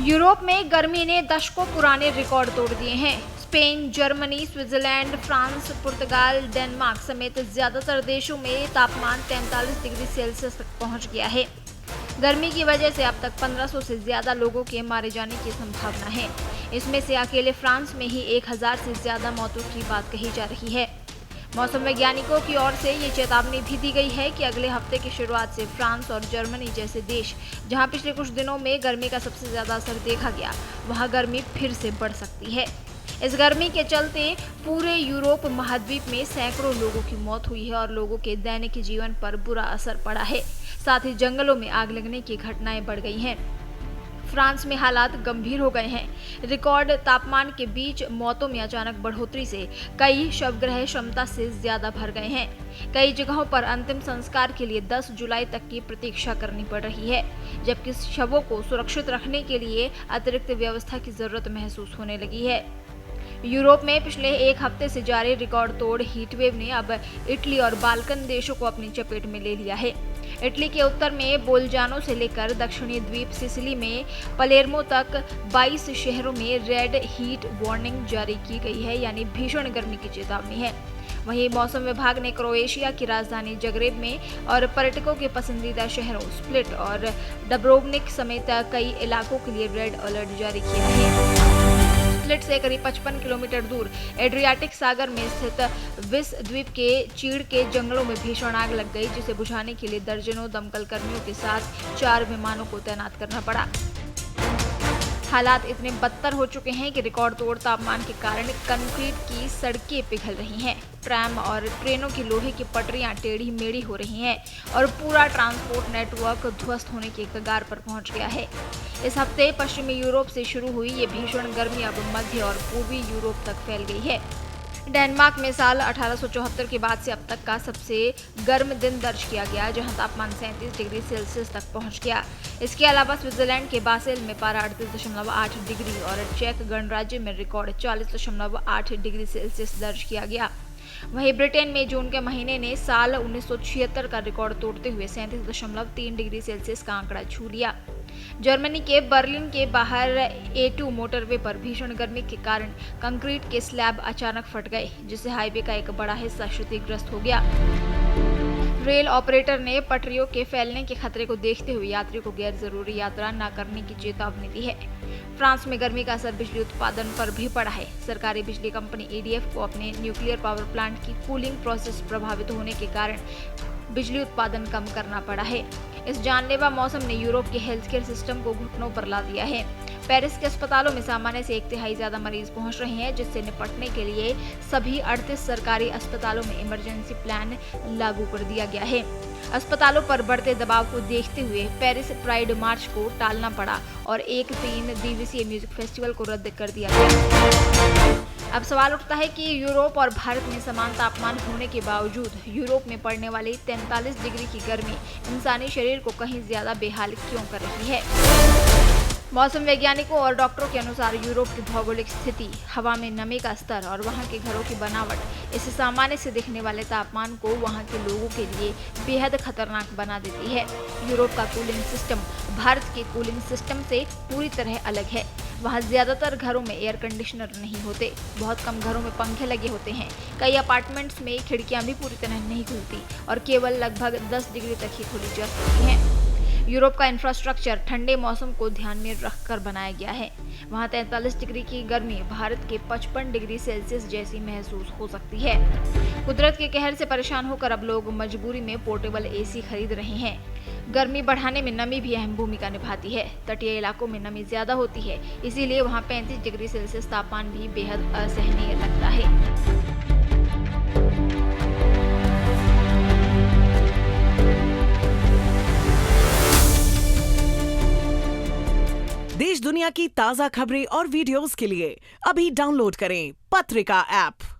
Europe में गर्मी ने दशकों पुराने रिकॉर्ड तोड़ दिए हैं। स्पेन, जर्मनी, स्विट्जरलैंड, फ्रांस, पुर्तगाल, डेनमार्क समेत ज्यादातर देशों में तापमान 43 डिग्री सेल्सियस तक पहुंच गया है। गर्मी की वजह से अब तक 1500 से ज्यादा लोगों के मारे जाने की संभावना है। इसमें से अकेले फ्रांस में ही 1000 से ज्यादा मौतों की बात कही जा रही है। मौसम वैज्ञानिकों की ओर से ये चेतावनी भी दी गई है कि अगले हफ्ते की शुरुआत से फ्रांस और जर्मनी जैसे देश, जहां पिछले कुछ दिनों में गर्मी का सबसे ज्यादा असर देखा गया, वहां गर्मी फिर से बढ़ सकती है। इस गर्मी के चलते पूरे यूरोप महाद्वीप में सैकड़ों लोगों की मौत हुई है और लोगों के दैनिक जीवन पर बुरा असर पड़ा है। साथ ही जंगलों में आग लगने की घटनाएं बढ़ गई हैं। फ्रांस में हालात गंभीर हो गए हैं। रिकॉर्ड तापमान के बीच मौतों में अचानक बढ़ोतरी से कई शवगृह क्षमता से ज्यादा भर गए हैं। कई जगहों पर अंतिम संस्कार के लिए 10 जुलाई तक की प्रतीक्षा करनी पड़ रही है, जबकि शवों को सुरक्षित रखने के लिए अतिरिक्त व्यवस्था की जरूरत महसूस होने लगी है। यूरोप में पिछले एक हफ्ते से जारी रिकॉर्ड तोड़ हीटवेव ने अब इटली और बाल्कन देशों को अपनी चपेट में ले लिया है। इटली के उत्तर में बोलजानो से लेकर दक्षिणी द्वीप सिसिली में पलेर्मो तक 22 शहरों में रेड हीट वार्निंग जारी की गई है, यानी भीषण गर्मी की चेतावनी है। वहीं मौसम विभाग ने क्रोएशिया की राजधानी जगरेब में और पर्यटकों के पसंदीदा शहरों स्प्लिट और डब्रोवनिक समेत कई इलाकों के लिए रेड अलर्ट जारी किया है। स्प्लिट से करीब 55 किलोमीटर दूर एड्रियाटिक सागर में स्थित विस द्वीप के चीड़ के जंगलों में भीषण आग लग गई, जिसे बुझाने के लिए दर्जनों दमकल कर्मियों के साथ 4 विमानों को तैनात करना पड़ा। हालात इतने बदतर हो चुके हैं कि रिकॉर्ड तोड़ तापमान के कारण कंक्रीट की सड़कें पिघल रही हैं, ट्रैम और ट्रेनों की लोहे की पटरियां टेढ़ी मेढ़ी हो रही हैं और पूरा ट्रांसपोर्ट नेटवर्क ध्वस्त होने की कगार पर पहुंच गया है। इस हफ्ते पश्चिमी यूरोप से शुरू हुई ये भीषण गर्मी अब मध्य और पूर्वी यूरोप तक फैल गई है। डेनमार्क में साल 1874 के बाद से अब तक का सबसे गर्म दिन दर्ज किया गया, जहां तापमान 37 डिग्री सेल्सियस तक पहुंच गया। इसके अलावा स्विट्जरलैंड के बासेल में पारा 38.8 डिग्री और चेक गणराज्य में रिकॉर्ड 40.8 डिग्री सेल्सियस दर्ज किया गया। वहीं ब्रिटेन में जून के महीने ने साल 1976 का रिकॉर्ड तोड़ते हुए 37.3 डिग्री सेल्सियस का आंकड़ा छू लिया। जर्मनी के बर्लिन के बाहर A2 मोटरवे पर भीषण गर्मी के कारण कंक्रीट के स्लैब अचानक फट गए, जिससे हाईवे का एक बड़ा हिस्सा क्षतिग्रस्त हो गया। रेल ऑपरेटर ने पटरियों के फैलने के खतरे को देखते हुए यात्रियों को गैर जरूरी यात्रा न करने की चेतावनी दी है। फ्रांस में गर्मी का असर बिजली उत्पादन पर भी पड़ा है। सरकारी बिजली कंपनी EDF को अपने न्यूक्लियर पावर प्लांट की कूलिंग प्रोसेस प्रभावित होने के कारण बिजली उत्पादन कम करना पड़ा है। इस जानलेवा मौसम ने यूरोप के हेल्थ केयर सिस्टम को घुटनों पर ला दिया है। पेरिस के अस्पतालों में सामान्य से 1/3 ज्यादा मरीज पहुंच रहे हैं, जिससे निपटने के लिए सभी 38 सरकारी अस्पतालों में इमरजेंसी प्लान लागू कर दिया गया है। अस्पतालों पर बढ़ते दबाव को देखते हुए पेरिस प्राइड मार्च को टालना पड़ा और एक 3 दिवसीय म्यूजिक फेस्टिवल को रद्द कर दिया गया। अब सवाल उठता है कि यूरोप और भारत में समान तापमान होने के बावजूद यूरोप में पड़ने वाली 43 डिग्री की गर्मी इंसानी शरीर को कहीं ज्यादा बेहाल क्यों कर रही है। मौसम वैज्ञानिकों और डॉक्टरों के अनुसार यूरोप की भौगोलिक स्थिति, हवा में नमी का स्तर और वहां के घरों की बनावट इस सामान्य से दिखने वाले तापमान को वहां के लोगों के लिए बेहद खतरनाक बना देती है। यूरोप का कूलिंग सिस्टम भारत के कूलिंग सिस्टम से पूरी तरह अलग है। वहाँ ज्यादातर घरों में एयर कंडीशनर नहीं होते, बहुत कम घरों में पंखे लगे होते हैं। कई अपार्टमेंट्स में खिड़कियां भी पूरी तरह नहीं खुलती और केवल लगभग 10 डिग्री तक ही खोली जा सकती हैं। यूरोप का इंफ्रास्ट्रक्चर ठंडे मौसम को ध्यान में रखकर बनाया गया है। वहाँ 43 डिग्री की गर्मी भारत के 55 डिग्री सेल्सियस जैसी महसूस हो सकती है। कुदरत के कहर से परेशान होकर अब लोग मजबूरी में पोर्टेबल AC खरीद रहे हैं। गर्मी बढ़ाने में नमी भी अहम भूमिका निभाती है। तटीय इलाकों में नमी ज्यादा होती है, इसीलिए वहाँ 35 डिग्री सेल्सियस तापमान भी बेहद असहनीय लगता है। देश दुनिया की ताजा खबरें और वीडियोस के लिए अभी डाउनलोड करें पत्रिका ऐप।